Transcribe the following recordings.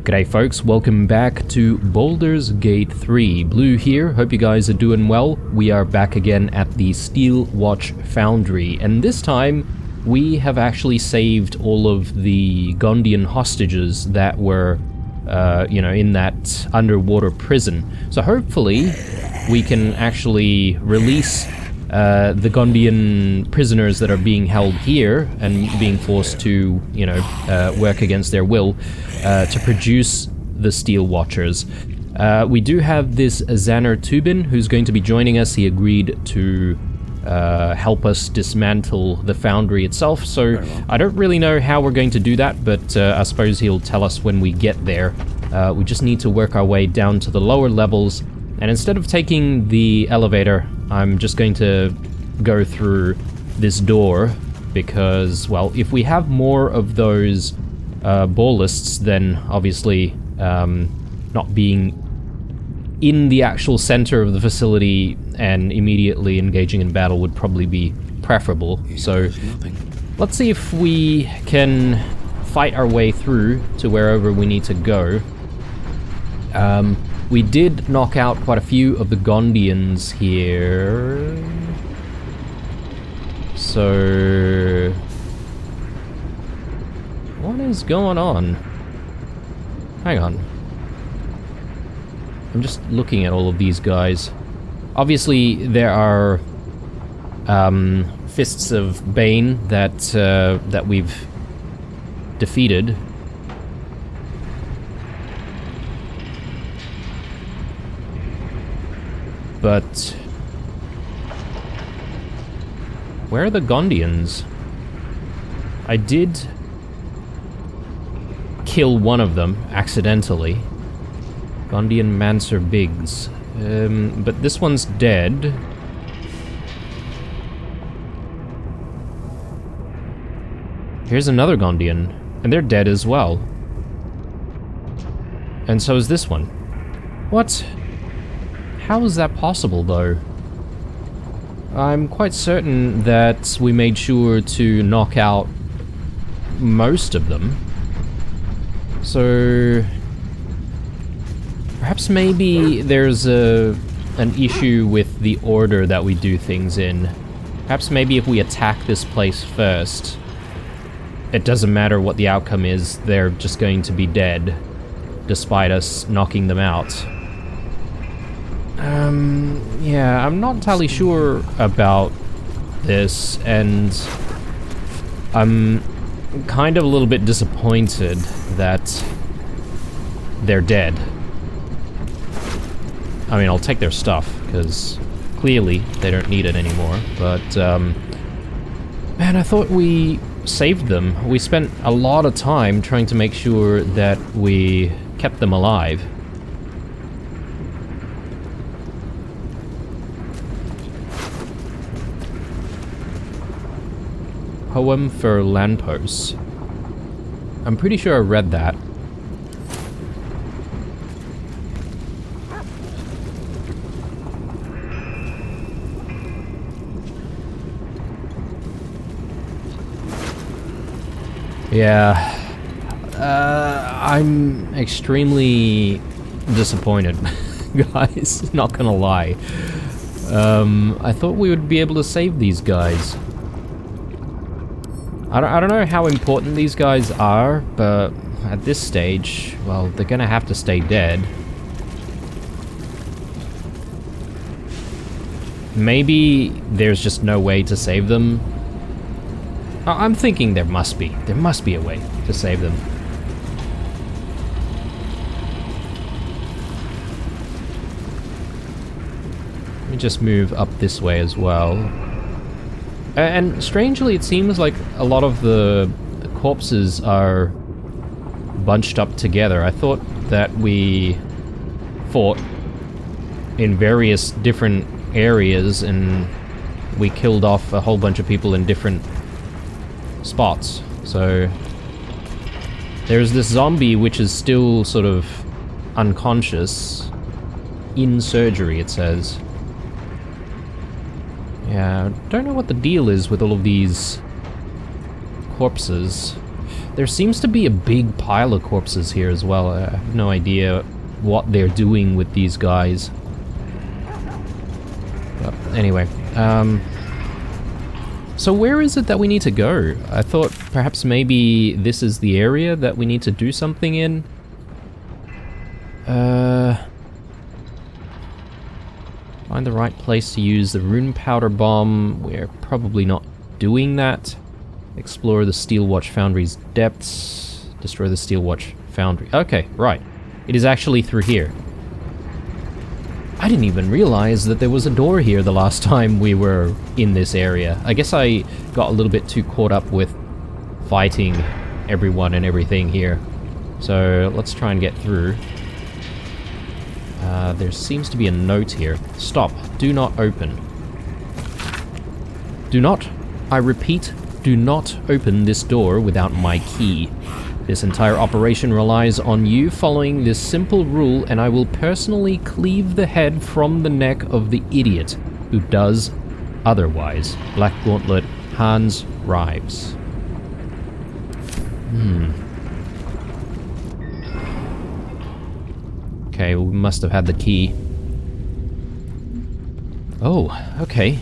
G'day folks, welcome back to Baldur's Gate 3. Blue here, hope you guys are doing well. We are back again at the Steel Watch Foundry, and this time we have actually saved all of the Gondian hostages that were, in that underwater prison. So hopefully we can actually release the Gondian prisoners that are being held here and being forced to, work against their will to produce the Steel Watchers. We do have this Xander Tubin who's going to be joining us. He agreed to help us dismantle the foundry itself, so I don't really know how we're going to do that, but I suppose he'll tell us when we get there. We just need to work our way down to the lower levels, and instead of taking the elevator, I'm just going to go through this door, because, well, if we have more of those ballists, then obviously not being in the actual center of the facility and immediately engaging in battle would probably be preferable. So let's see if we can fight our way through to wherever we need to go. We did knock out quite a few of the Gondians here. So what is going on? Hang on. I'm just looking at all of these guys. Obviously, there are Fists of Bane that we've defeated. But where are the Gondians? I did kill one of them accidentally. Gondian Mancer Biggs. But this one's dead. Here's another Gondian, and they're dead as well. And so is this one. What? How is that possible, though? I'm quite certain that we made sure to knock out most of them. So perhaps maybe there's an issue with the order that we do things in. Perhaps maybe if we attack this place first, it doesn't matter what the outcome is, they're just going to be dead, despite us knocking them out. Yeah, I'm not entirely sure about this, and I'm kind of a little bit disappointed that they're dead. I mean, I'll take their stuff, because clearly they don't need it anymore, but, man, I thought we saved them. We spent a lot of time trying to make sure that we kept them alive. Poem for Lampposts. I'm pretty sure I read that. Yeah, I'm extremely disappointed, guys, not gonna lie. I thought we would be able to save these guys. I don't know how important these guys are, but at this stage, well, they're gonna have to stay dead. Maybe there's just no way to save them. I'm thinking there must be. There must be a way to save them. Let me just move up this way as well. And strangely, it seems like a lot of the corpses are bunched up together. I thought that we fought in various different areas and we killed off a whole bunch of people in different spots. So there's this zombie which is still sort of unconscious in surgery, it says. Yeah, don't know what the deal is with all of these corpses. There seems to be a big pile of corpses here as well. I have no idea what they're doing with these guys. But anyway, so where is it that we need to go? I thought perhaps maybe this is the area that we need to do something in. Find the right place to use the rune powder bomb. We're probably not doing that. Explore the Steel Watch Foundry's depths. Destroy the Steel Watch Foundry. Okay, right. It is actually through here. I didn't even realize that there was a door here the last time we were in this area. I guess I got a little bit too caught up with fighting everyone and everything here. So let's try and get through. There seems to be a note here. Stop. Do not open. Do not, I repeat, do not open this door without my key. This entire operation relies on you following this simple rule, and I will personally cleave the head from the neck of the idiot who does otherwise. Black Gauntlet, Hans Rives. Okay, well, we must have had the key. Oh, okay.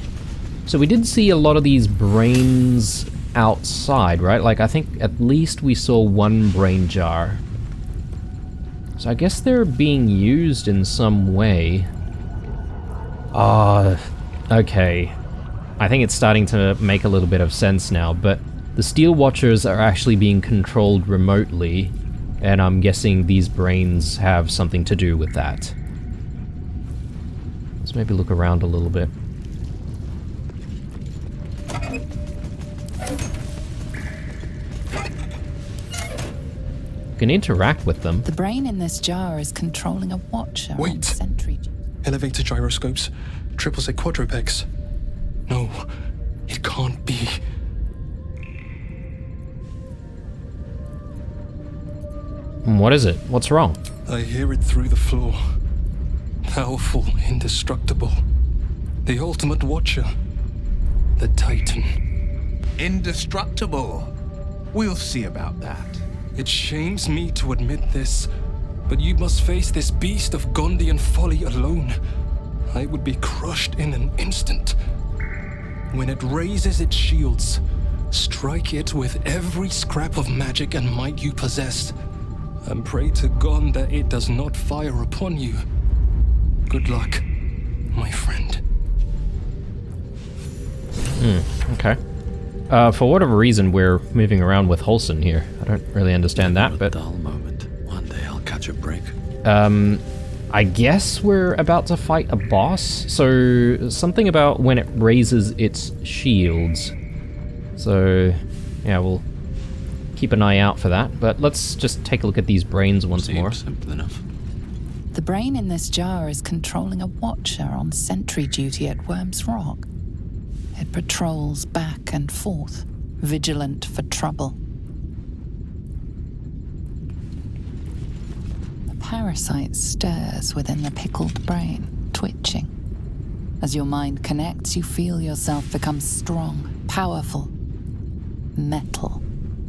So we did see a lot of these brains outside, right? Like, I think at least we saw one brain jar. So I guess they're being used in some way. Okay. I think it's starting to make a little bit of sense now, but the Steel Watchers are actually being controlled remotely, and I'm guessing these brains have something to do with that. Let's maybe look around a little bit. You can interact with them. The brain in this jar is controlling a watcher on Wait. sentry. Elevator gyroscopes, triple set quadrupex. No, it can't be. What is it? What's wrong? I hear it through the floor. Powerful, indestructible. The ultimate watcher. The Titan. Indestructible. We'll see about that. It shames me to admit this, but you must face this beast of Gondian folly alone. I would be crushed in an instant. When it raises its shields, strike it with every scrap of magic and might you possess, and pray to God that it does not fire upon you. Good luck, my friend. Okay. For whatever reason, we're moving around with Holson here. I don't really understand that, but... dull moment. One day I'll catch a break. I guess we're about to fight a boss? So, something about when it raises its shields. So, yeah, we'll keep an eye out for that. But let's just take a look at these brains once more. Simple enough. The brain in this jar is controlling a watcher on sentry duty at Worm's Rock. It patrols back and forth, vigilant for trouble. The parasite stirs within the pickled brain, twitching. As your mind connects, you feel yourself become strong, powerful, metal.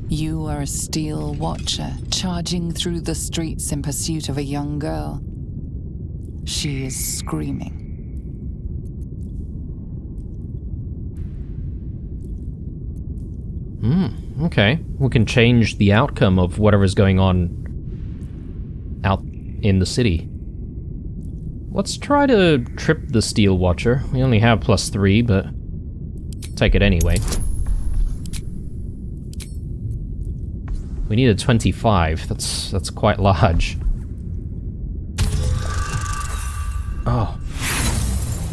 You are a steel watcher, charging through the streets in pursuit of a young girl. She is screaming. Okay. We can change the outcome of whatever's going on out in the city. Let's try to trip the Steel Watcher. We only have +3, but take it anyway. We need a 25. That's quite large. Oh.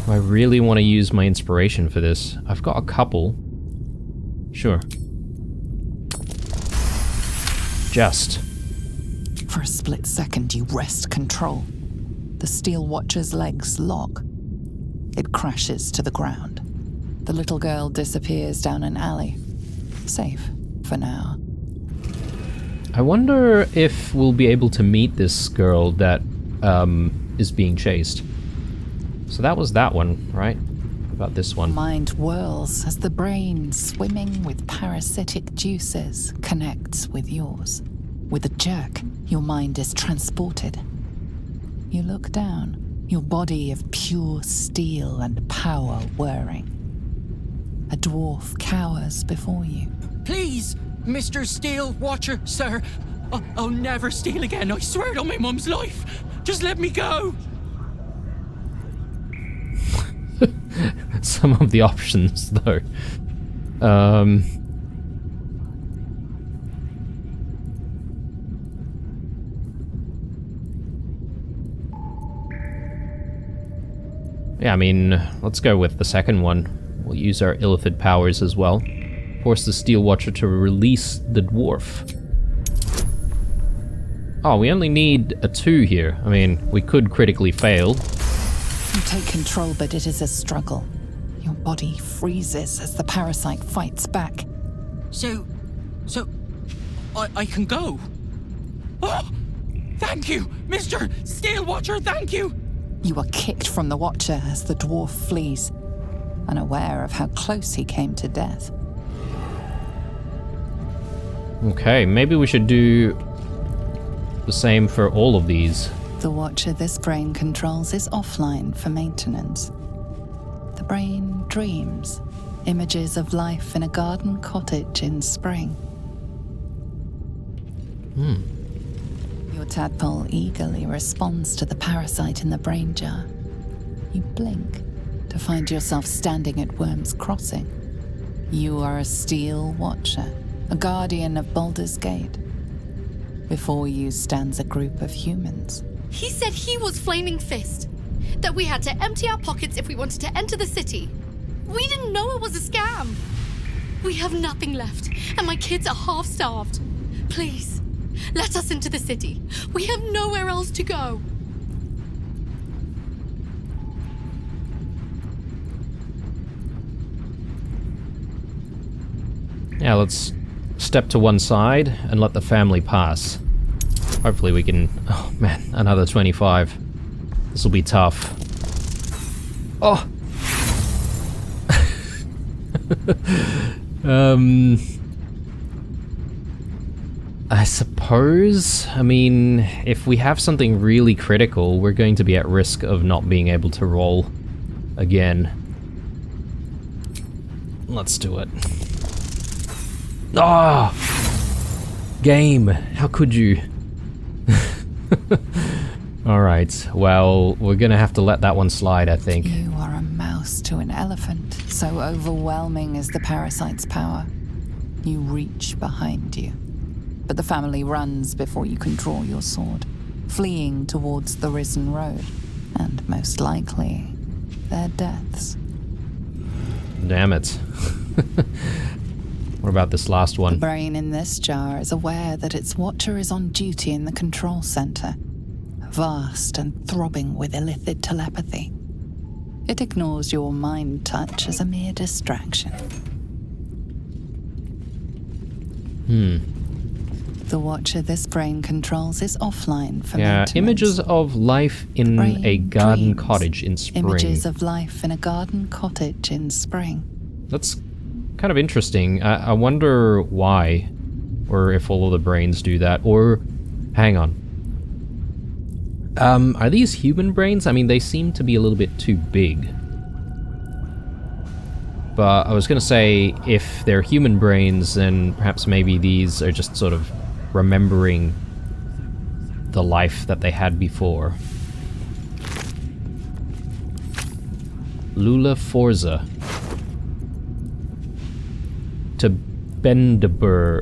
I really want to use my inspiration for this. I've got a couple. Sure. Just. For a split second, you wrest control. The Steel Watcher's legs lock. It crashes to the ground. The little girl disappears down an alley. Safe for now. I wonder if we'll be able to meet this girl that is being chased. So that was that one, right? If about this one? Mind whirls as the brain, swimming with parasitic juices, connects with yours. With a jerk, your mind is transported. You look down, your body of pure steel and power whirring. A dwarf cowers before you. Please, Mr. Steel Watcher, sir. I'll never steal again. I swear it on my mum's life. Just let me go. Some of the options, though. Yeah, I mean, let's go with the second one. We'll use our illithid powers as well. Force the Steel Watcher to release the dwarf. Oh, we only need a 2 here. I mean, we could critically fail. You take control, but it is a struggle. Your body freezes as the parasite fights back. So, I can go. Oh, thank you, Mr. Steel Watcher, thank you. You are kicked from the Watcher as the dwarf flees, unaware of how close he came to death. Okay, maybe we should do the same for all of these. The Watcher this brain controls is offline for maintenance. The brain dreams, images of life in a garden cottage in spring. Your tadpole eagerly responds to the parasite in the brain jar. You blink to find yourself standing at Worm's Crossing. You are a Steel Watcher, a guardian of Baldur's Gate. Before you stands a group of humans. He said he was Flaming Fist. That we had to empty our pockets if we wanted to enter the city. We didn't know it was a scam. We have nothing left, and my kids are half-starved. Please, let us into the city. We have nowhere else to go. Yeah, let's step to one side and let the family pass. Hopefully we can... Oh man, another 25. This will be tough. Oh! I suppose, I mean, if we have something really critical, we're going to be at risk of not being able to roll again. Let's do it. Ah! Game, how could you? Alright, well, we're gonna have to let that one slide, I think. You are a mouse to an elephant, so overwhelming is the parasite's power. You reach behind you. But the family runs before you can draw your sword, fleeing towards the risen road, and most likely, their deaths. Damn it. What about this last one? The brain in this jar is aware that its Watcher is on duty in the control center, vast and throbbing with illithid telepathy. It ignores your mind touch as a mere distraction. The Watcher this brain controls is offline for maintenance. Images of life in a garden dreams. cottage in spring. Images of life in a garden cottage in spring. That's kind of interesting. I wonder why, or if all of the brains do that, or... Hang on. Are these human brains? I mean, they seem to be a little bit too big. But I was gonna say, if they're human brains, then perhaps maybe these are just sort of remembering the life that they had before. Lula Forza. To Bendebrus.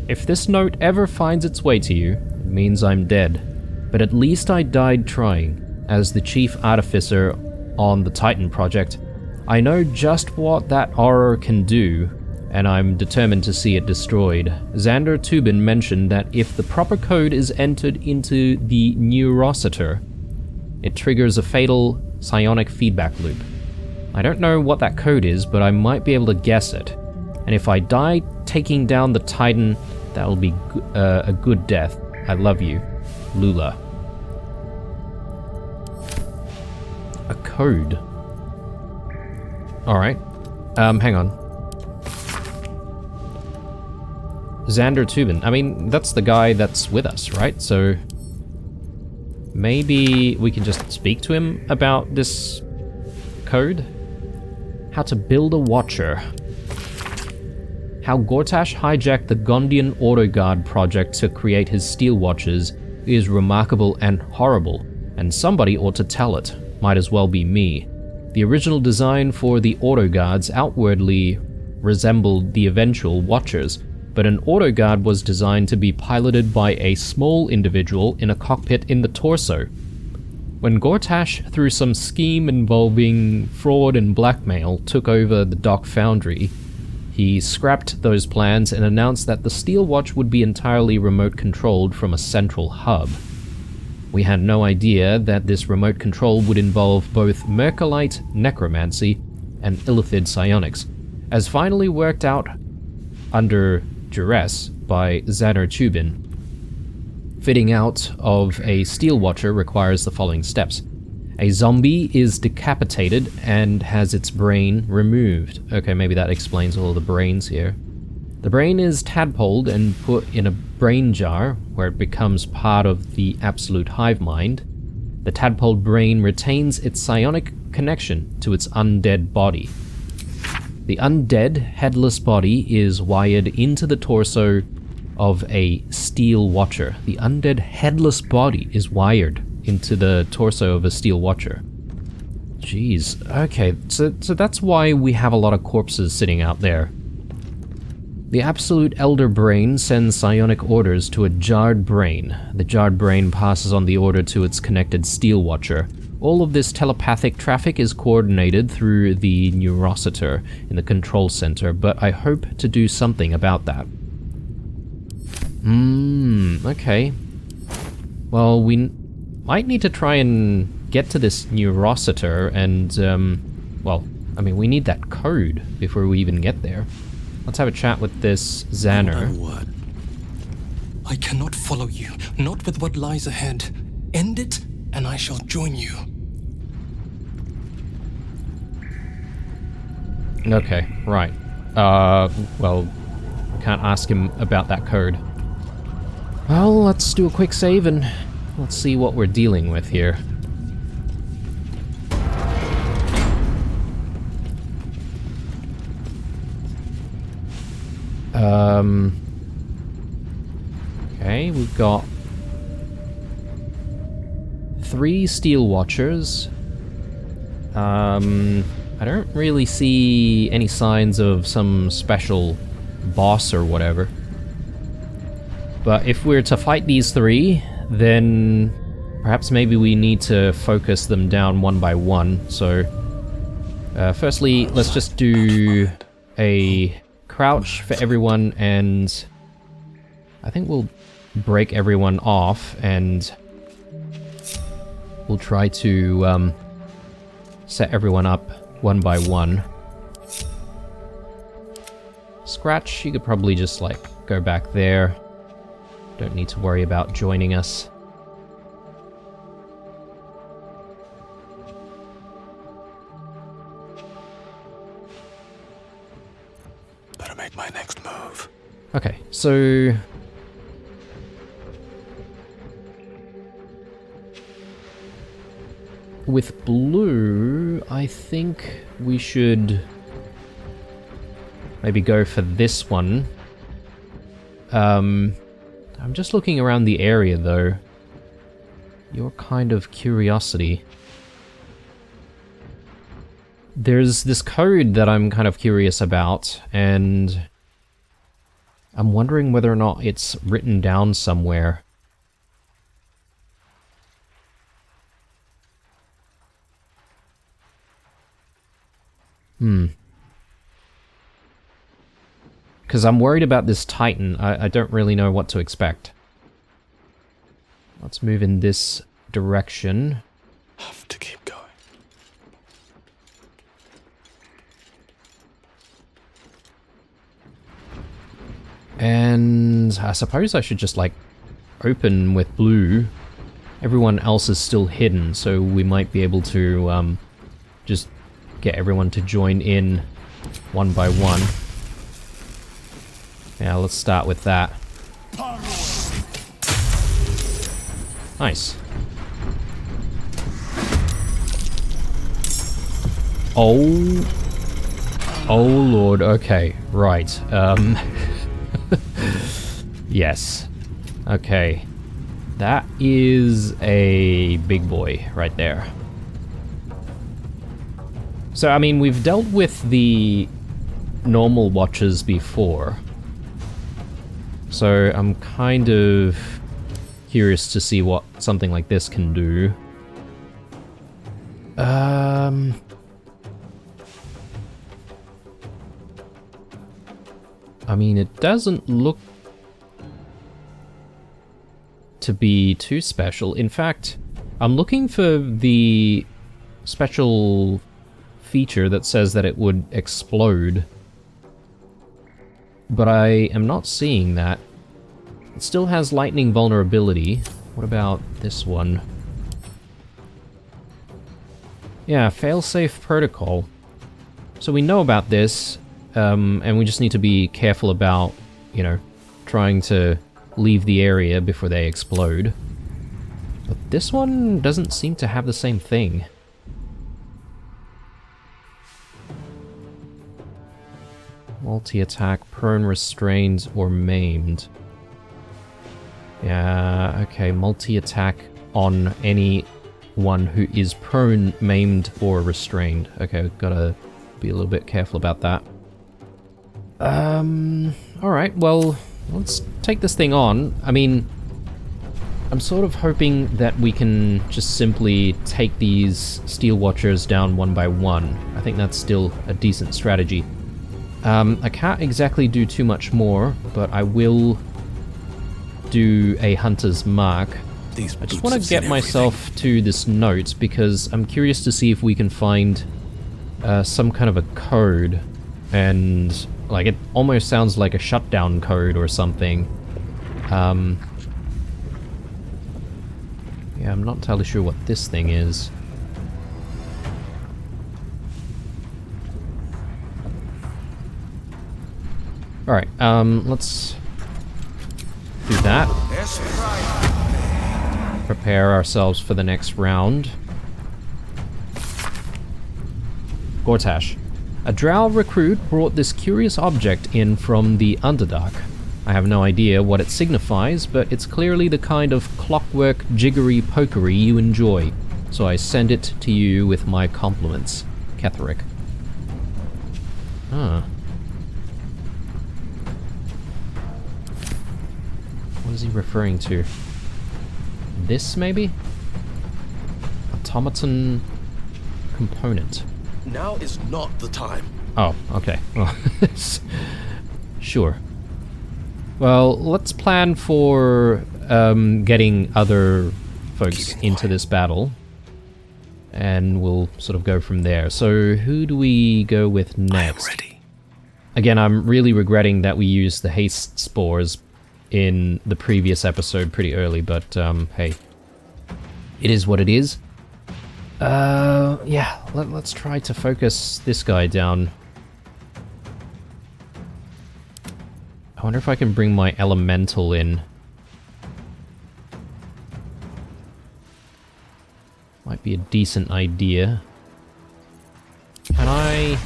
If this note ever finds its way to you, it means I'm dead. But at least I died trying. As the chief artificer on the Titan project, I know just what that horror can do, and I'm determined to see it destroyed. Xander Tubin mentioned that if the proper code is entered into the neurocitor, it triggers a fatal psionic feedback loop. I don't know what that code is, but I might be able to guess it. And if I die taking down the Titan, that'll be a good death. I love you, Lula. A code. Alright. Hang on. Xander Tubin. I mean, that's the guy that's with us, right? So maybe we can just speak to him about this code? How to build a watcher. How Gortash hijacked the Gondian Autoguard project to create his steel watches is remarkable and horrible, and somebody ought to tell it. Might as well be me. The original design for the Autoguards outwardly resembled the eventual Watchers, but an Autoguard was designed to be piloted by a small individual in a cockpit in the torso. When Gortash, through some scheme involving fraud and blackmail, took over the Dock Foundry, he scrapped those plans and announced that the Steel Watch would be entirely remote-controlled from a central hub. We had no idea that this remote control would involve both Mercolite necromancy and Illithid psionics, as finally worked out under duress by Xander Tubin. Fitting out of a Steel Watcher requires the following steps. A zombie is decapitated and has its brain removed. Okay, maybe that explains all the brains here. The brain is tadpoled and put in a brain jar, where it becomes part of the absolute hive mind. The tadpoled brain retains its psionic connection to its undead body. The undead, headless body is wired into the torso of a Steel Watcher. The undead, headless body is wired into the torso of a Steel Watcher. Jeez, okay, so that's why we have a lot of corpses sitting out there. The Absolute Elder Brain sends psionic orders to a jarred brain. The jarred brain passes on the order to its connected Steel Watcher. All of this telepathic traffic is coordinated through the neurocitor in the control center, but I hope to do something about that. Okay. Well, we might need to try and get to this neurocitor and, well, I mean, we need that code before we even get there. Let's have a chat with this Xander. What? I cannot follow you, not with what lies ahead. End it, and I shall join you. Okay, right. Well, I can't ask him about that code. Well, let's do a quick save and let's see what we're dealing with here. Okay, we've got 3 Steel Watchers. I don't really see any signs of some special boss or whatever. But if we're to fight these 3, then perhaps maybe we need to focus them down one by one. So, firstly, let's just do a crouch for everyone, and I think we'll break everyone off, and we'll try to set everyone up one by one. Scratch, you could probably just like go back there. Don't need to worry about joining us. Better make my next move. Okay, so with blue, I think we should maybe go for this one. I'm just looking around the area though. Your kind of curiosity. There's this code that I'm kind of curious about, and I'm wondering whether or not it's written down somewhere. Because I'm worried about this Titan. I don't really know what to expect. Let's move in this direction. Have to keep going. And I suppose I should just, like, open with blue. Everyone else is still hidden, so we might be able to just get everyone to join in one by one. Yeah, let's start with that. Nice. Oh. Oh lord, okay, right. Yes. Okay. That is a big boy right there. So, I mean, we've dealt with the normal watchers before. So, I'm kind of curious to see what something like this can do. I mean, it doesn't look to be too special. In fact, I'm looking for the special feature that says that it would explode, but I am not seeing that. It still has lightning vulnerability. What about this one? Yeah, failsafe protocol. So we know about this, and we just need to be careful about, you know, trying to leave the area before they explode. But this one doesn't seem to have the same thing. Multi-attack, prone, restrained, or maimed. Yeah, okay, multi-attack on anyone who is prone, maimed, or restrained. Okay, we've gotta be a little bit careful about that. Alright, well, let's take this thing on. I mean, I'm sort of hoping that we can just simply take these Steel Watchers down one by one. I think that's still a decent strategy. I can't exactly do too much more, but I will do a Hunter's Mark. I just want to get myself to this note because I'm curious to see if we can find some kind of a code, and like it almost sounds like a shutdown code or something. Yeah, I'm not entirely sure what this thing is. Alright, let's do that. Prepare ourselves for the next round. Gortash. A drow recruit brought this curious object in from the Underdark. I have no idea what it signifies, but it's clearly the kind of clockwork jiggery-pokery you enjoy, so I send it to you with my compliments. Ketherick. Ah. What is he referring to? This, maybe? Automaton component. Now is not the time. Oh, okay. Well, sure. Well, let's plan for getting other folks into this battle, and we'll sort of go from there. So, who do we go with next? I am ready. Again, I'm really regretting that we used the haste spores in the previous episode pretty early, but hey, it is what it is. Yeah, let's try to focus this guy down. I wonder if I can bring my elemental in. Might be a decent idea. Can I...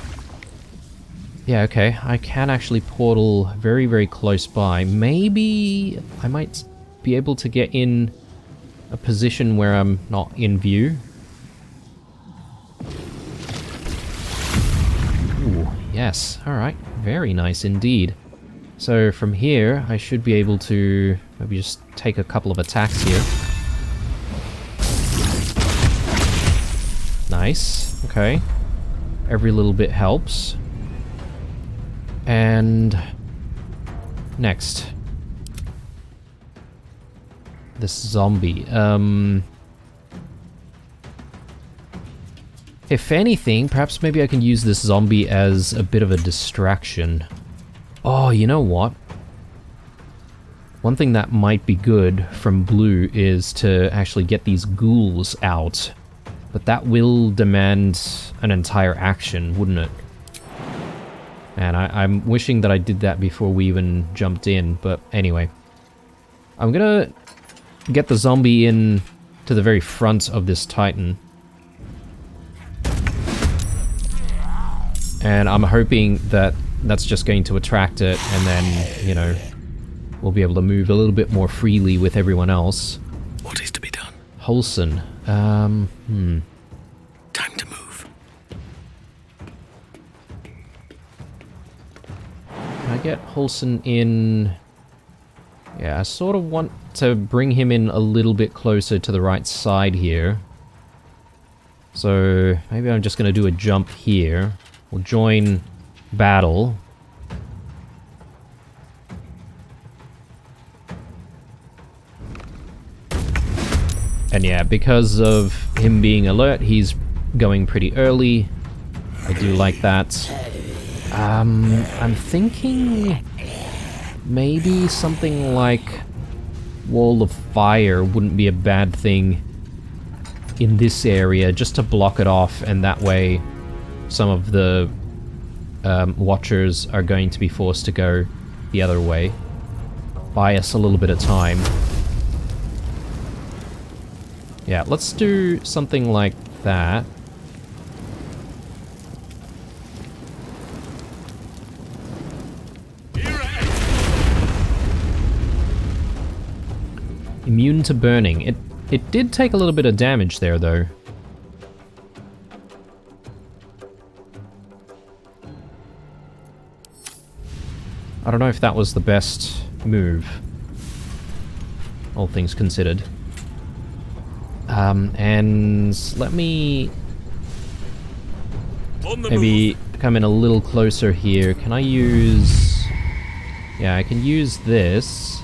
Yeah, okay, I can actually portal very, very close by. Maybe I might be able to get in a position where I'm not in view. Ooh, yes, alright, very nice indeed. So from here, I should be able to maybe just take a couple of attacks here. Nice, okay. Every little bit helps. And next. This zombie. If anything, perhaps maybe I can use this zombie as a bit of a distraction. Oh, you know what? One thing that might be good from Blue is to actually get these ghouls out. But that will demand an entire action, wouldn't it? And I'm wishing that I did that before we even jumped in, but anyway. I'm gonna get the zombie in to the very front of this Titan. And I'm hoping that that's just going to attract it, and then, you know, we'll be able to move a little bit more freely with everyone else. What is to be done? Holson. Time to move. Can I get Holson in? Yeah, I sort of want to bring him in a little bit closer to the right side here. So maybe I'm just going to do a jump here. We'll join battle. And yeah, because of him being alert, he's going pretty early. I do like that. I'm thinking maybe something like Wall of Fire wouldn't be a bad thing in this area, just to block it off, and that way some of the watchers are going to be forced to go the other way. Buy us a little bit of time. Yeah, let's do something like that. Immune to burning. It did take a little bit of damage there, though. I don't know if that was the best move, all things considered. And let me maybe come in a little closer here. Can I use... Yeah, I can use this.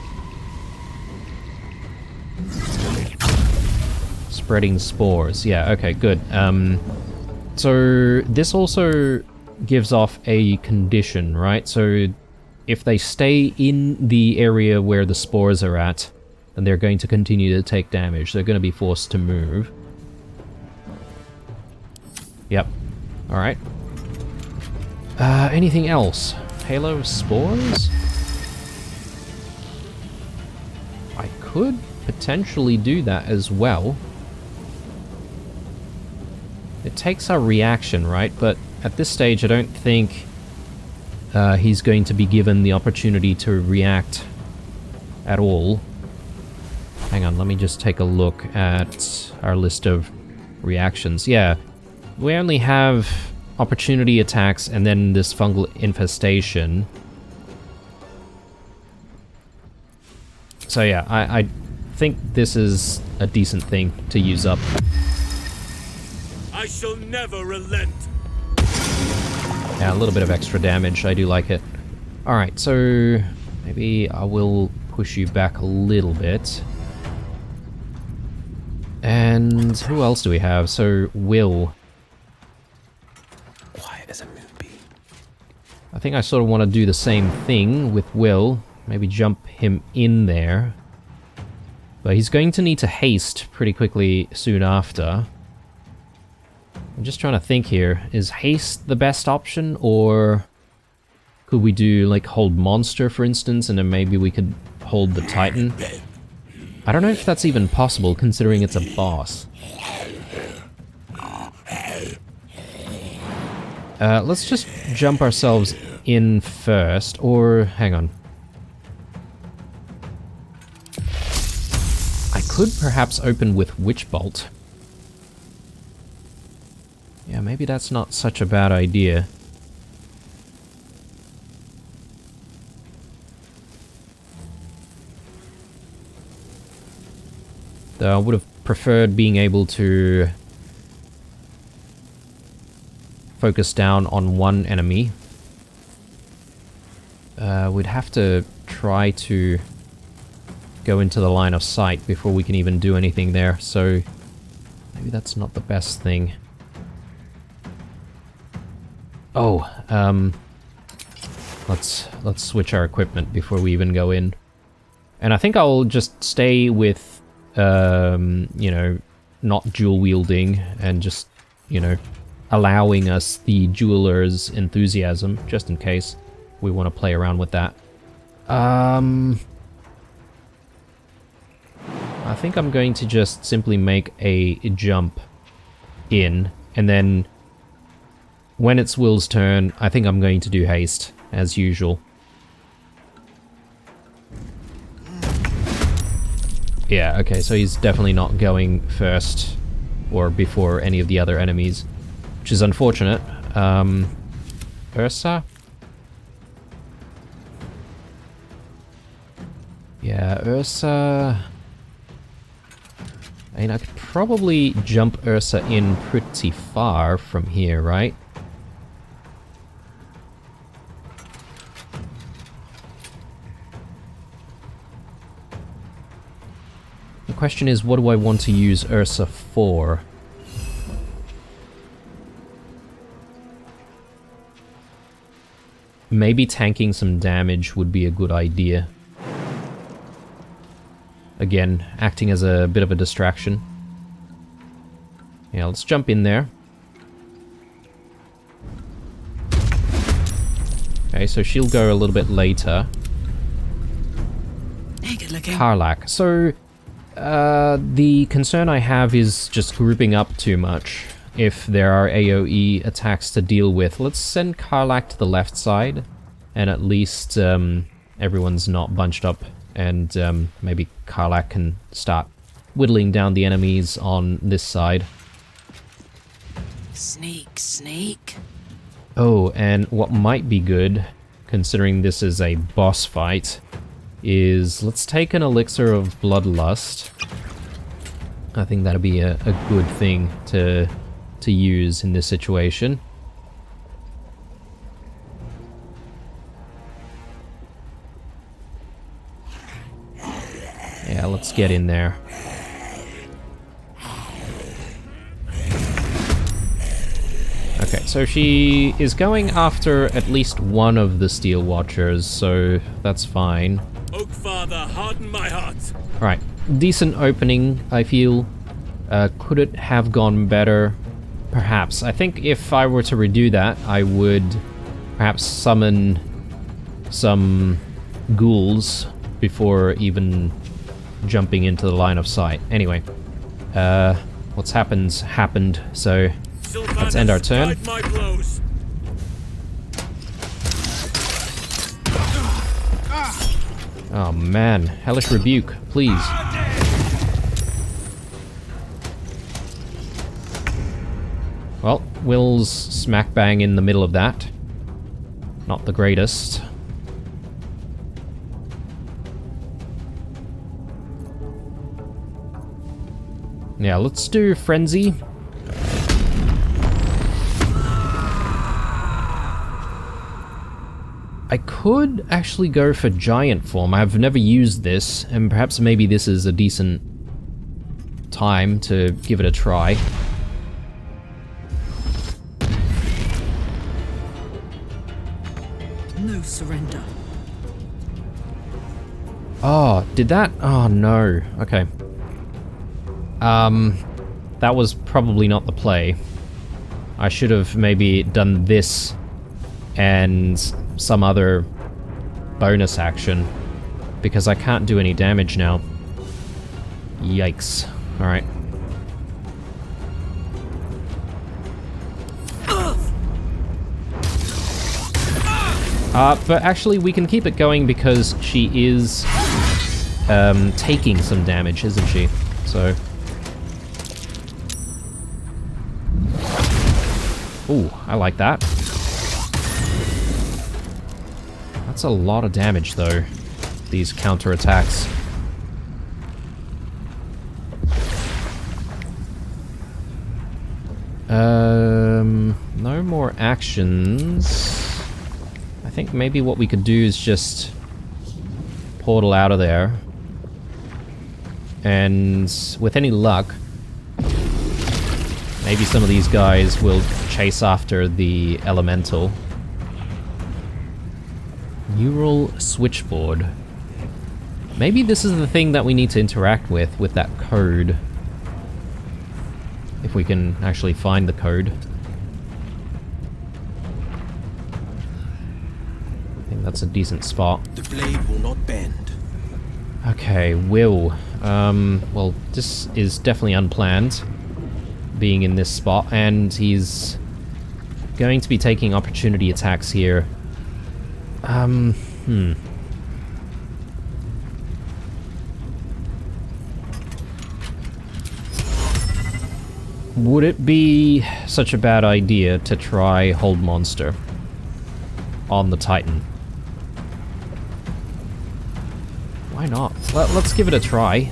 Spreading spores. Yeah, okay, good. So this also gives off a condition, right? So if they stay in the area where the spores are at, then they're going to continue to take damage. They're going to be forced to move. Yep. Alright. Anything else? Halo spores? I could potentially do that as well. It takes our reaction, right? But at this stage, I don't think he's going to be given the opportunity to react at all. Hang on, let me just take a look at our list of reactions. Yeah, we only have opportunity attacks and then this fungal infestation. So yeah, I think this is a decent thing to use up. I shall never relent. Yeah, a little bit of extra damage, I do like it. Alright, so maybe I will push you back a little bit. And who else do we have? So, Will. Quiet as a moonbeam. I think I sort of want to do the same thing with Will. Maybe jump him in there. But he's going to need to haste pretty quickly soon after. I'm just trying to think here. Is haste the best option, or could we do like hold monster, for instance, and then maybe we could hold the Titan? I don't know if that's even possible, considering it's a boss. Let's just jump ourselves in first, or hang on. I could perhaps open with Witch Bolt. Yeah, maybe that's not such a bad idea. Though I would have preferred being able to focus down on one enemy. We'd have to try to go into the line of sight before we can even do anything there, so maybe that's not the best thing. Oh, let's switch our equipment before we even go in. And I think I'll just stay with, you know, not dual wielding and just, you know, allowing us the jeweler's enthusiasm, just in case we want to play around with that. I think I'm going to just simply make a jump in, and then when it's Will's turn, I think I'm going to do haste, as usual. Yeah, okay, so he's definitely not going first or before any of the other enemies, which is unfortunate. Ursa? Yeah, Ursa... I mean, I could probably jump Ursa in pretty far from here, right? The question is, what do I want to use Ursa for? Maybe tanking some damage would be a good idea. Again, acting as a bit of a distraction. Yeah, let's jump in there. Okay, so she'll go a little bit later. Hey, good looking. Karlak. So, the concern I have is just grouping up too much. If there are AoE attacks to deal with, let's send Karlak to the left side, and at least everyone's not bunched up, and maybe Karlak can start whittling down the enemies on this side. Sneak, sneak. Oh, and what might be good, considering this is a boss fight, is let's take an elixir of bloodlust. I think that'd be a good thing to use in this situation. Yeah, let's get in there. Okay, so she is going after at least one of the Steel Watchers, so that's fine. Oak Father, harden my heart. Right, decent opening, I feel. Could it have gone better? Perhaps. I think if I were to redo that, I would perhaps summon some ghouls before even jumping into the line of sight. Anyway, what's happened, so let's end our turn. My blows. Oh man, Hellish Rebuke, please. Well, Will's smack bang in the middle of that. Not the greatest. Yeah, let's do Frenzy. I could actually go for Giant Form. I've never used this, and perhaps maybe this is a decent time to give it a try. No surrender. Oh, did that? Oh no. Okay. That was probably not the play. I should have maybe done this and some other bonus action, because I can't do any damage now. Yikes. Alright. But actually we can keep it going because she is taking some damage, isn't she? So... Ooh, I like that. That's a lot of damage, though, these counterattacks. No more actions. I think maybe what we could do is just portal out of there. And with any luck, maybe some of these guys will chase after the elemental. Neural switchboard. Maybe this is the thing that we need to interact with that code. If we can actually find the code. I think that's a decent spot. The blade will not bend. Okay, Will. Well, this is definitely unplanned, being in this spot, and he's going to be taking opportunity attacks here. Would it be such a bad idea to try Hold Monster on the Titan? Why not? Let's give it a try.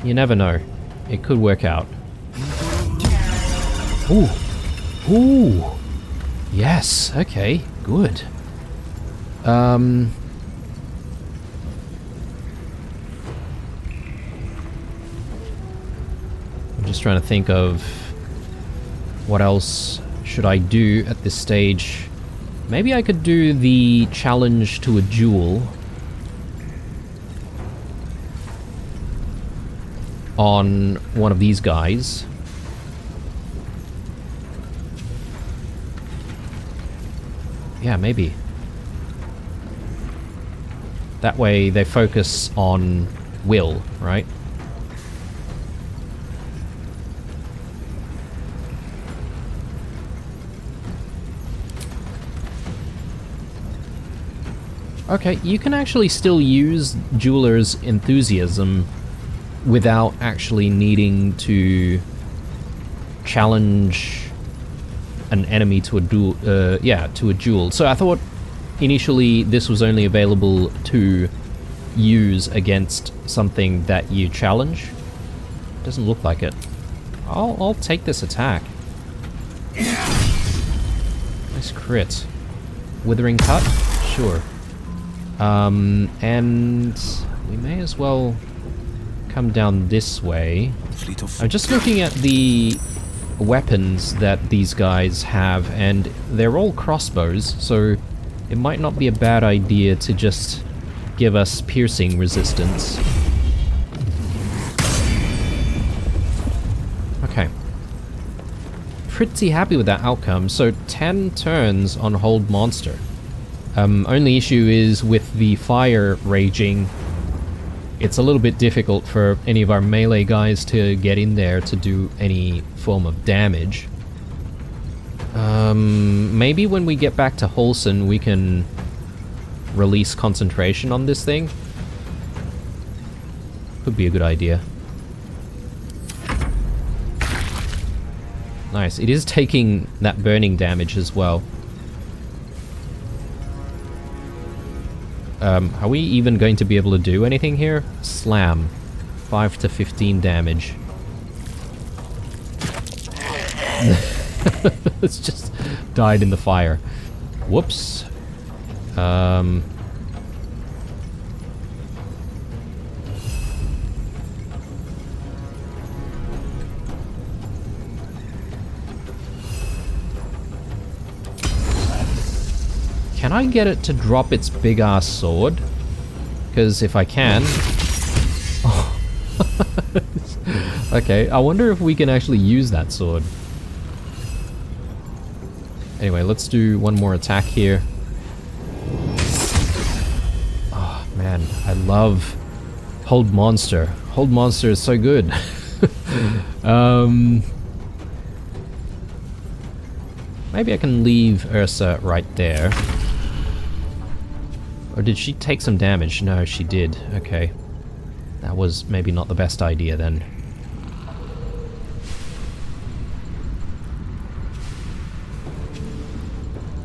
You never know. It could work out. Ooh. Ooh. Yes. Okay. Good. I'm just trying to think of what else should I do at this stage. Maybe I could do the challenge to a duel on one of these guys. Yeah, maybe. That way they focus on Will, right? Okay, you can actually still use Jeweler's Enthusiasm without actually needing to challenge an enemy to a duel. To a duel. So I thought initially this was only available to use against something that you challenge. Doesn't look like it. I'll take this attack. Nice crit. Withering Cut? Sure. And we may as well come down this way. I'm just looking at the weapons that these guys have, and they're all crossbows, so it might not be a bad idea to just give us piercing resistance. Okay. Pretty happy with that outcome. So 10 turns on Hold Monster. Only issue is with the fire raging, it's a little bit difficult for any of our melee guys to get in there to do any form of damage. Maybe when we get back to Holson we can release concentration on this thing. Could be a good idea. Nice. It is taking that burning damage as well. Are we even going to be able to do anything here? Slam. 5 to 15 damage. It's just died in the fire. Whoops. Can I get it to drop its big-ass sword? Because if I can... Oh. Okay, I wonder if we can actually use that sword. Anyway, let's do one more attack here. Oh, man, I love Hold Monster. Hold Monster is so good. Maybe I can leave Ursa right there. Or did she take some damage? No, she did. Okay. That was maybe not the best idea then.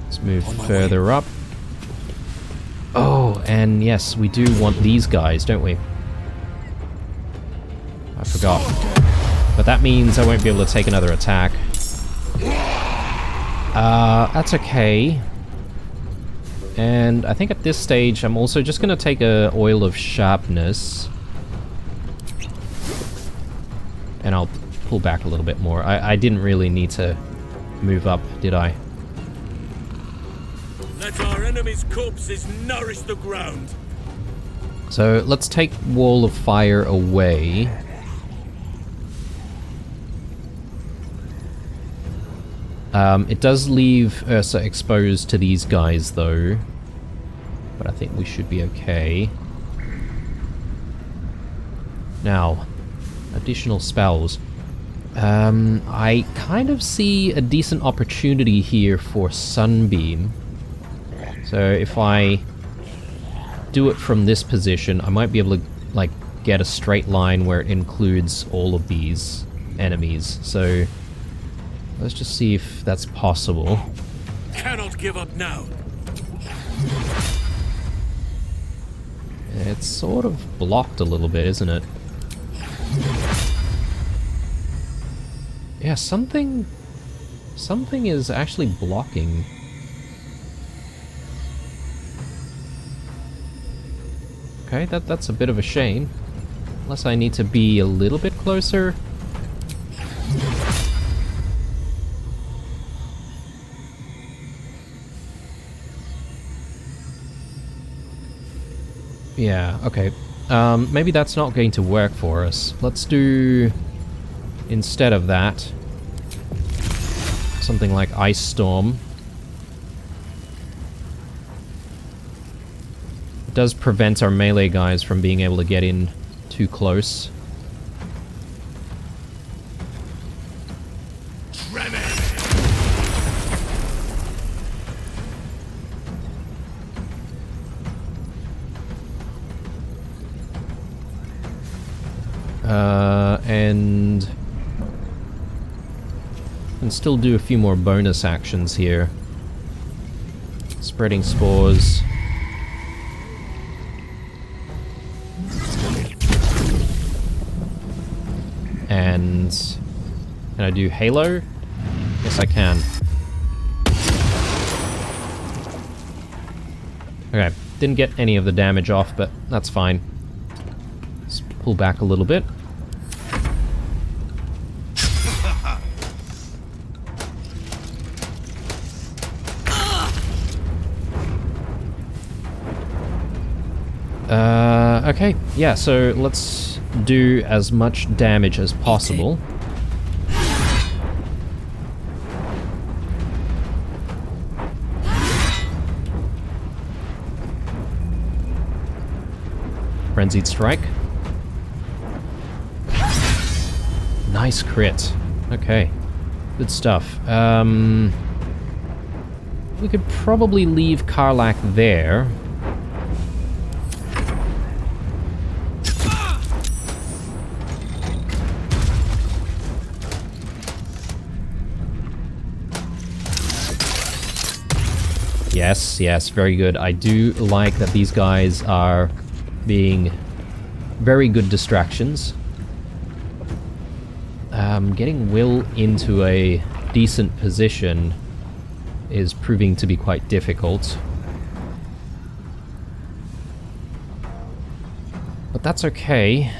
Let's move further up. Oh, and yes, we do want these guys, don't we? I forgot. But that means I won't be able to take another attack. That's okay. And I think at this stage I'm also just gonna take a Oil of Sharpness. And I'll pull back a little bit more. I didn't really need to move up, did I? Let our enemies' corpses nourish the ground. So let's take Wall of Fire away. It does leave Ursa exposed to these guys though, but I think we should be okay. Now, additional spells. I kind of see a decent opportunity here for Sunbeam. So if I do it from this position, I might be able to, like, get a straight line where it includes all of these enemies. So let's just see if that's possible. Cannot give up now. It's sort of blocked a little bit, isn't it? Yeah, something is actually blocking. Okay, that's a bit of a shame. Unless I need to be a little bit closer. Yeah, okay. Maybe that's not going to work for us. Let's do, instead of that, something like Ice Storm. It does prevent our melee guys from being able to get in too close. And still do a few more bonus actions here. Spreading spores. And can I do Halo? Yes, I can. Okay, didn't get any of the damage off, but that's fine. Let's pull back a little bit. Okay, yeah, so let's do as much damage as possible. Frenzied Strike. Nice crit. Okay, good stuff. We could probably leave Karlak there. Yes, yes, very good. I do like that these guys are being very good distractions. Getting Will into a decent position is proving to be quite difficult. But that's okay.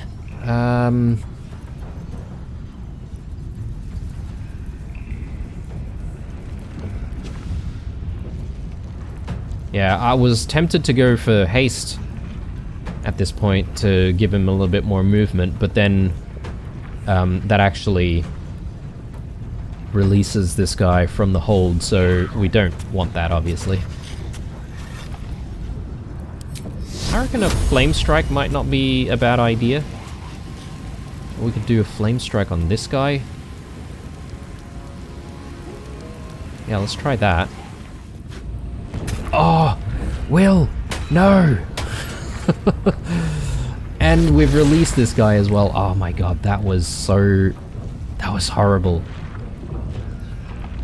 Yeah, I was tempted to go for haste at this point to give him a little bit more movement, but then that actually releases this guy from the hold, so we don't want that, obviously. I reckon a Flame Strike might not be a bad idea. We could do a Flame Strike on this guy. Yeah, let's try that. Oh, Will, no! And we've released this guy as well. Oh my god, that was horrible.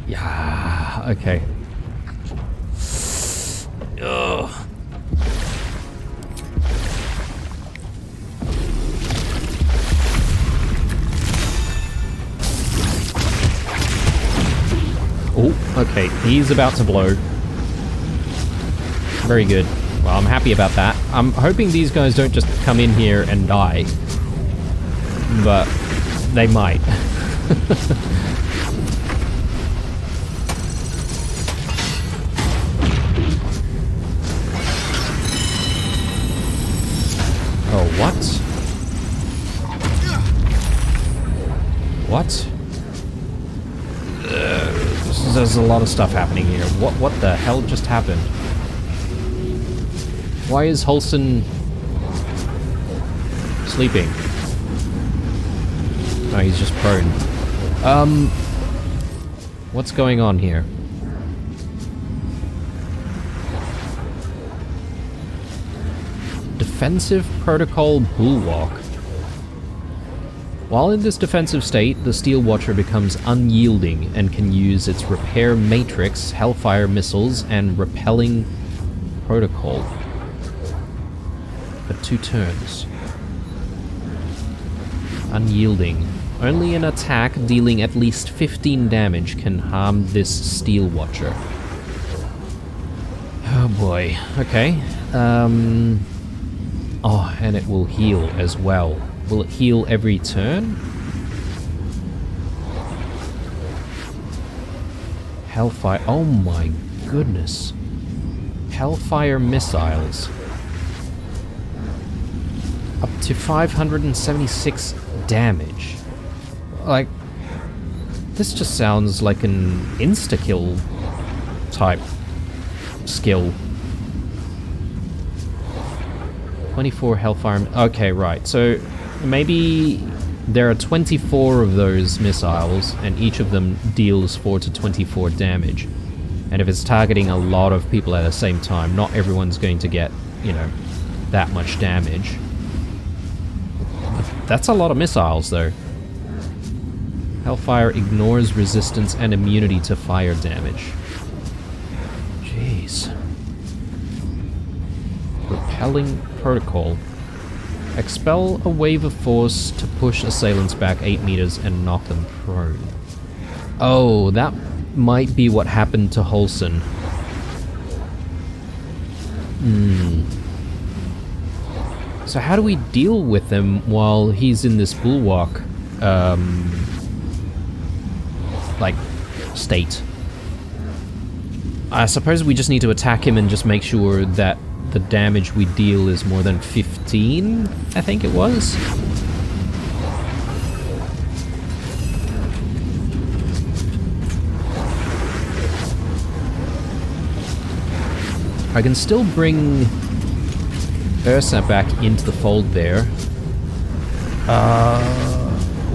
Yeah, okay. Ugh. Oh, okay, he's about to blow. Very good. Well, I'm happy about that. I'm hoping these guys don't just come in here and die. But they might. lot of stuff happening here. What the hell just happened? Why is Holson sleeping? Oh, he's just prone. What's going on here? Defensive Protocol Bulwark. While in this defensive state, the Steel Watcher becomes unyielding and can use its repair matrix, Hellfire missiles, and repelling protocol for 2 turns. Unyielding. Only an attack dealing at least 15 damage can harm this Steel Watcher. Oh boy. Okay. Oh, and it will heal as well. Will it heal every turn? Hellfire. Oh my goodness. Hellfire missiles. Up to 576 damage. Like, this just sounds like an insta-kill type skill. 24 Hellfire... Okay, right. So, maybe there are 24 of those missiles, and each of them deals 4 to 24 damage. And if it's targeting a lot of people at the same time, not everyone's going to get, you know, that much damage. That's a lot of missiles, though. Hellfire ignores resistance and immunity to fire damage. Jeez. Repelling protocol. Expel a wave of force to push assailants back 8 meters and knock them prone. Oh, that might be what happened to Holson. So how do we deal with him while he's in this bulwark, like, state? I suppose we just need to attack him and just make sure that the damage we deal is more than 15, I think it was. I can still bring Ursa back into the fold there.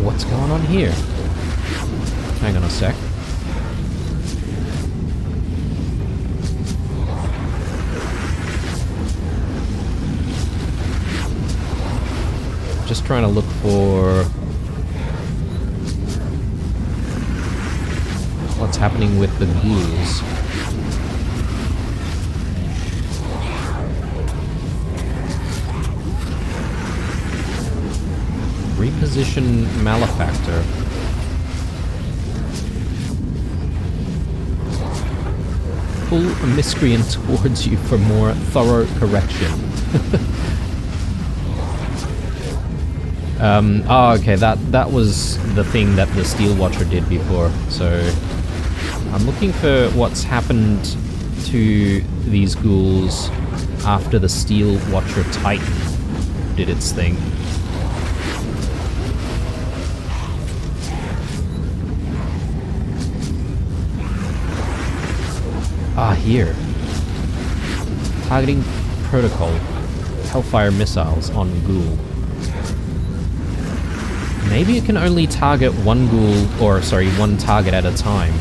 What's going on here? Hang on a sec. Just trying to look for what's happening with the ghouls. Reposition Malefactor. Pull a miscreant towards you for more thorough correction. Oh, okay, that was the thing that the Steel Watcher did before, so I'm looking for what's happened to these ghouls after the Steel Watcher Titan did its thing. Ah, here. Targeting protocol. Hellfire missiles on ghoul. Maybe it can only target one ghoul, or sorry, one target at a time.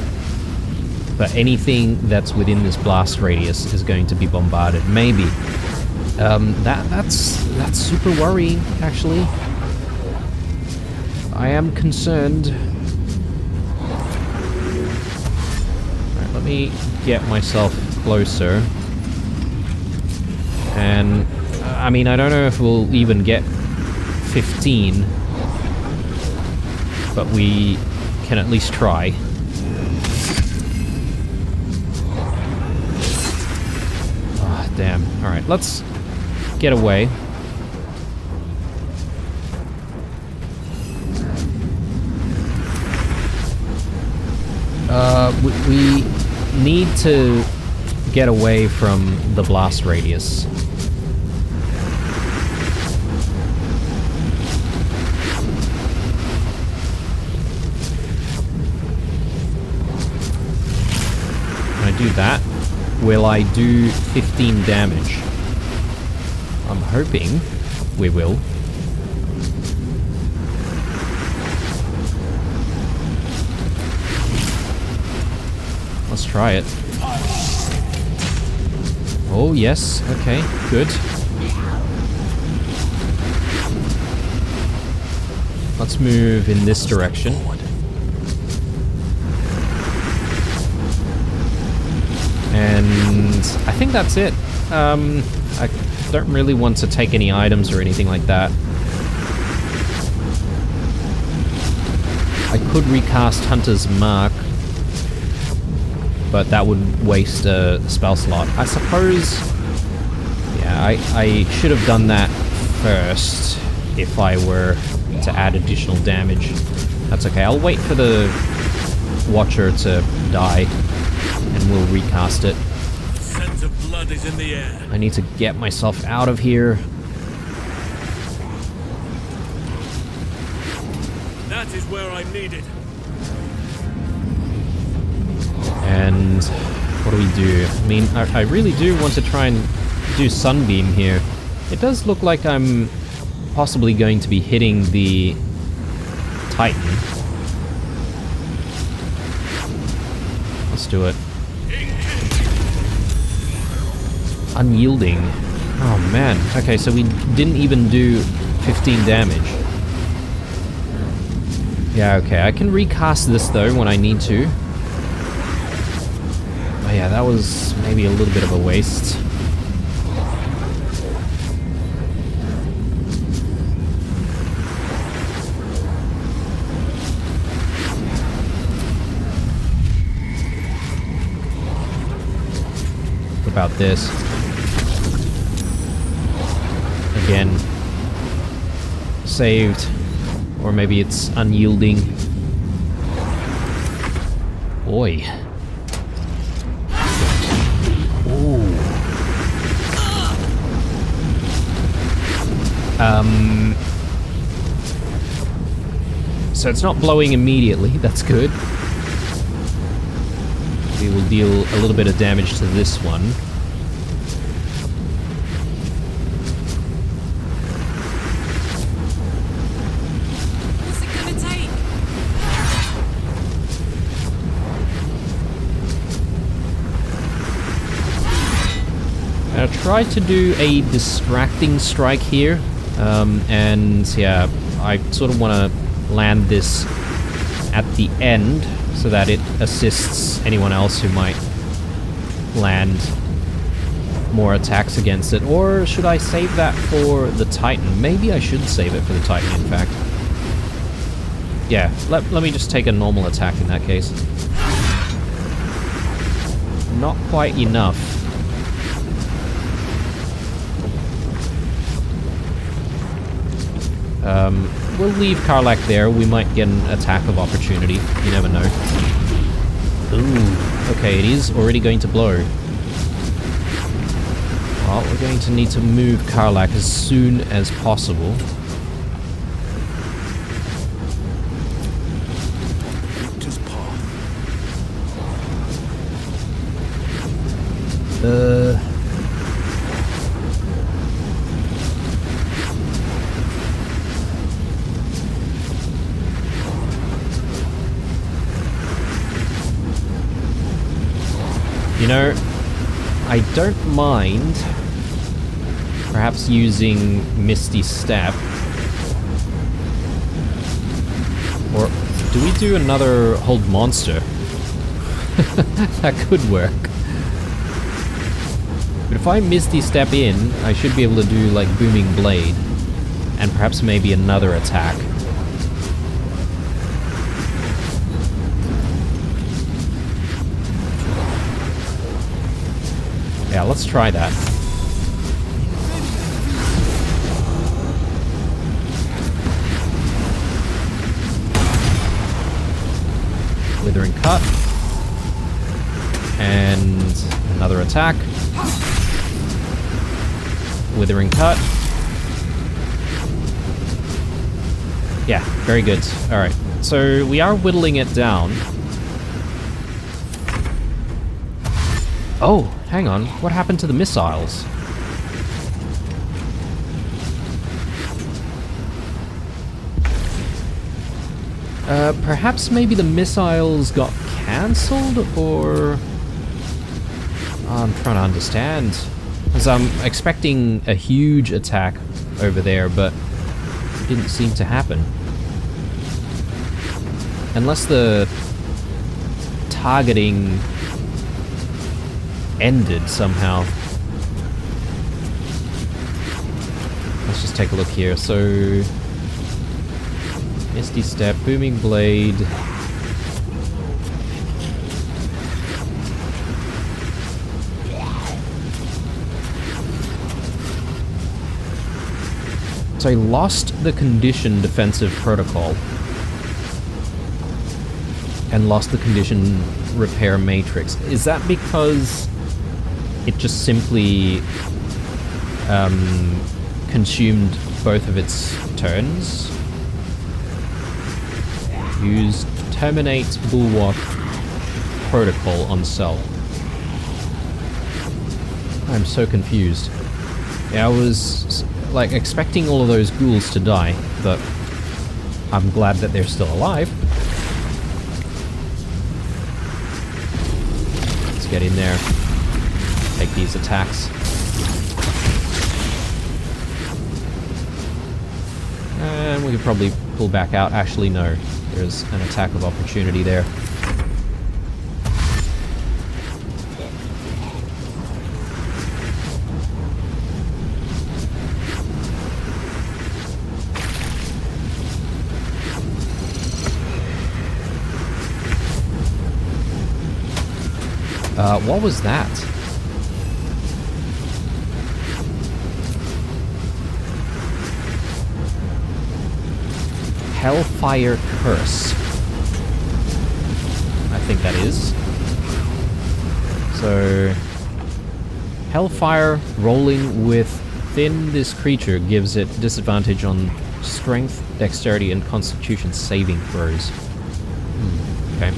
But anything that's within this blast radius is going to be bombarded. Maybe. That's super worrying, actually. I am concerned. Alright, let me get myself closer. And, I mean, I don't know if we'll even get 15. But we can at least try. Oh, damn. Alright, let's get away. We need to get away from the blast radius. do that, will I do 15 damage? I'm hoping we will. Let's try it. Oh, yes. Okay, good. Let's move in this direction. And I think that's it. I don't really want to take any items or anything like that. I could recast Hunter's Mark, but that would waste a spell slot. I suppose... Yeah, I should have done that first if I were to add additional damage. That's okay. I'll wait for the Watcher to die, and we'll recast it. The scent of blood is in the air. I need to get myself out of here. That is where I'm needed. And what do we do? I mean, I really do want to try and do Sunbeam here. It does look like I'm possibly going to be hitting the Titan. Let's do it. Unyielding. Oh man. Okay, so we didn't even do 15 damage. Yeah, okay. I can recast this though when I need to. Oh yeah, that was maybe a little bit of a waste. What about this? Again. Saved. Or maybe it's unyielding. Boy. So it's not blowing immediately, that's good. We will deal a little bit of damage to this one. What's it gonna take? I tried to do a distracting strike here, and yeah, I sort of want to land this at the end so that it assists anyone else who might land more attacks against it. Or should I save that for the Titan? Maybe I should save it for the Titan, in fact. Yeah, let me just take a normal attack in that case. Not quite enough. We'll leave Karlach there. We might get an attack of opportunity. You never know. Ooh, okay, it is already going to blow. Well, we're going to need to move Karlach as soon as possible. Victor's path. You know, I don't mind perhaps using Misty Step. Or do we do another Hold Monster? That could work. But if I Misty Step in, I should be able to do like Booming Blade. And perhaps maybe another attack. Yeah, let's try that. Withering Cut. And another attack. Withering Cut. Yeah, very good. Alright, so we are whittling it down. Oh, hang on. What happened to the missiles? Perhaps maybe the missiles got cancelled, or... I'm trying to understand. Because I'm expecting a huge attack over there, but it didn't seem to happen. Unless the targeting ended somehow. Let's just take a look here. So... Misty Step, Booming Blade... So I lost the condition defensive protocol. And lost the condition repair matrix. Is that because it just simply consumed both of its turns? Use terminate bulwark protocol on cell. I'm so confused. Yeah, I was like expecting all of those ghouls to die, but I'm glad that they're still alive. Let's get in there. Take these attacks. And we could probably pull back out. Actually, no. There's an attack of opportunity there. What was that? Hellfire Curse. I think that is. So... Hellfire rolling within this creature gives it disadvantage on strength, dexterity, and constitution saving throws. Okay.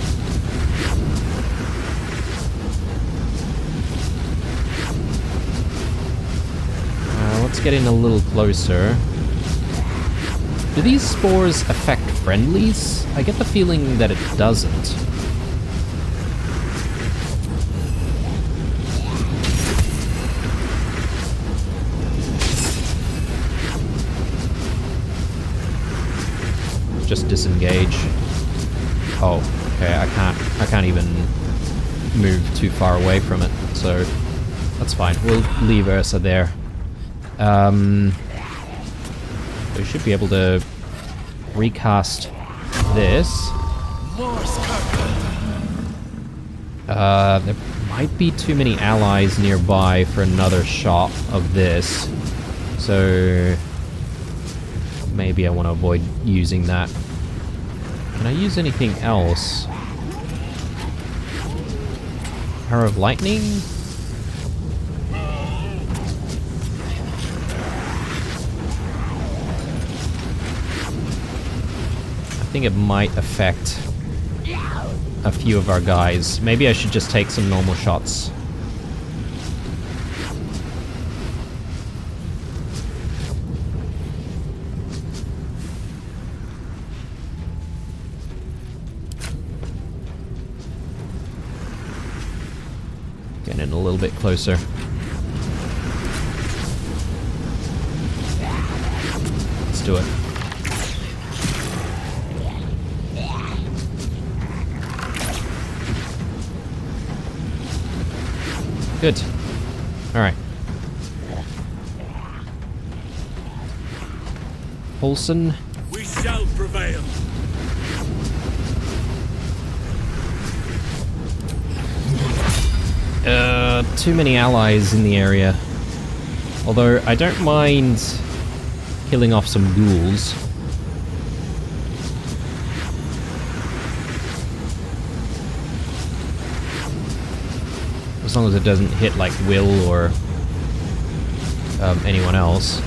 Let's get in a little closer. Do these spores affect friendlies? I get the feeling that it doesn't. Just disengage. Oh, okay, I can't even move too far away from it, so that's fine. We'll leave Ursa there. We should be able to recast this. There might be too many allies nearby for another shot of this, so maybe I want to avoid using that. Can I use anything else? Power of Lightning? I think it might affect a few of our guys. Maybe I should just take some normal shots. Getting in a little bit closer. Let's do it. Good. Alright. Paulson. We shall prevail. Too many allies in the area. Although, I don't mind killing off some ghouls. As long as it doesn't hit, like, Will or anyone else.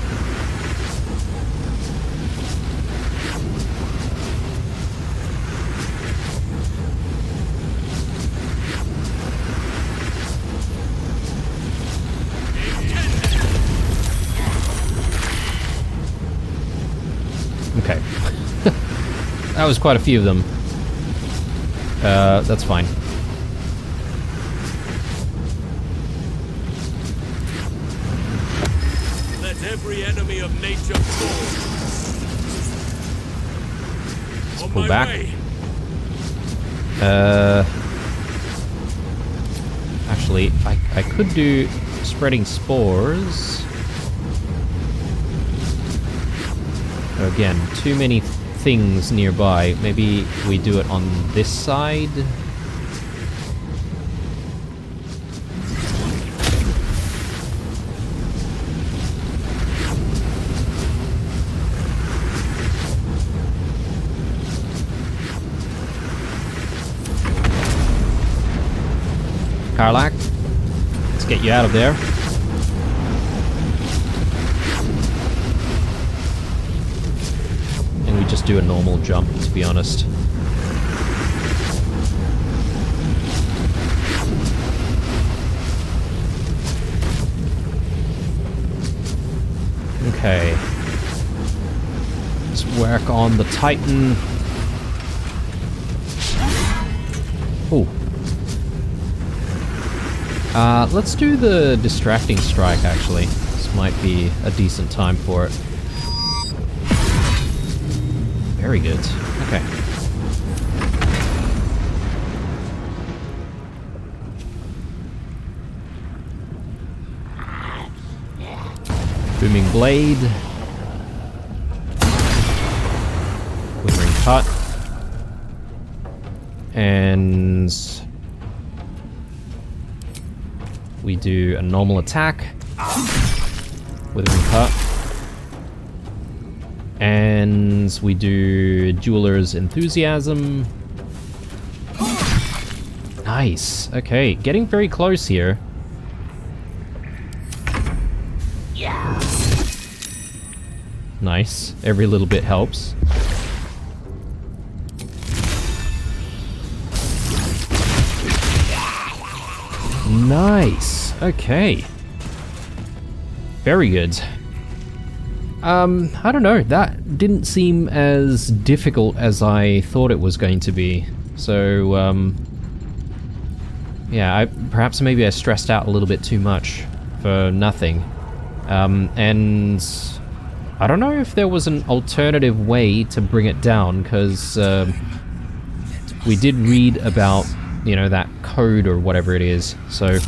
That was quite a few of them. That's fine. Let every enemy of nature fall. Let's pull back. Actually, I could do spreading spores. Again, too many things nearby. Maybe we do it on this side. Karlak, let's get you out of there. And we just do a normal jump, to be honest. Okay. Let's work on the Titan. Ooh. Let's do the distracting strike, actually. This might be a decent time for it. Very good. Okay. Booming Blade. Quivering Cut. And we do a normal attack. Withering Cut. And we do Jeweler's Enthusiasm. Nice. Okay, getting very close here. Yeah. Nice. Every little bit helps. Nice. Okay. Very good. I don't know, that didn't seem as difficult as I thought it was going to be. So, yeah, perhaps maybe I stressed out a little bit too much for nothing. And I don't know if there was an alternative way to bring it down, because we did read about, you know, that code or whatever it is. So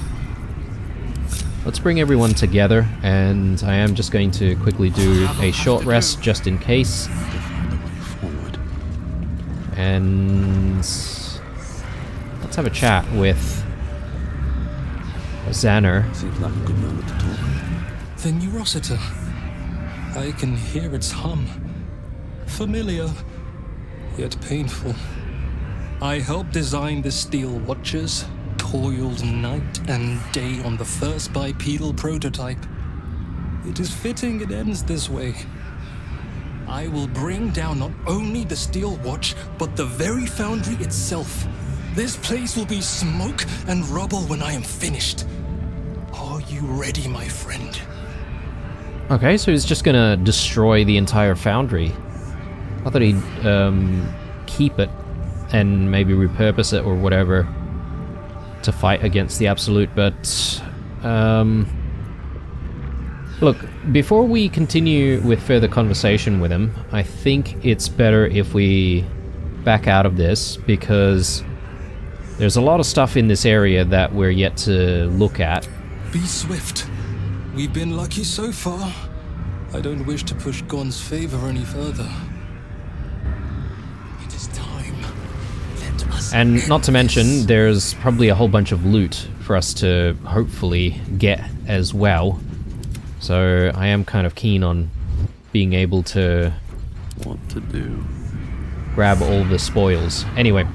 let's bring everyone together, and I am just going to quickly do a short rest just in case. And let's have a chat with Xander. Seems like a good moment to talk. The Neurosita. I can hear its hum. Familiar, yet painful. I helped design the steel watches, toiled night and day on the first bipedal prototype. It is fitting it ends this way. I will bring down not only the steel watch, but the very foundry itself. This place will be smoke and rubble when I am finished. Are you ready, my friend? Okay, so he's just gonna destroy the entire foundry. I thought he'd keep it and maybe repurpose it or whatever to fight against the Absolute, but look, before we continue with further conversation with him, I think it's better if we back out of this, because there's a lot of stuff in this area that we're yet to look at. Be swift. We've been lucky so far. I don't wish to push Gon's favor any further. It is time. Let us And not to mention, there's probably a whole bunch of loot for us to hopefully get as well. So I am kind of keen on being able to grab all the spoils. Anyway,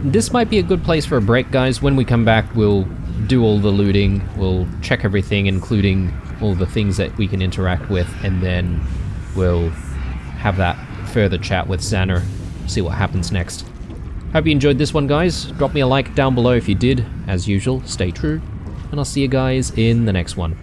this might be a good place for a break, guys. When we come back, we'll do all the looting, we'll check everything, including all the things that we can interact with, and then we'll have that further chat with Xander, see what happens next. Hope you enjoyed this one, guys. Drop me a like down below if you did. As usual, stay true, and I'll see you guys in the next one.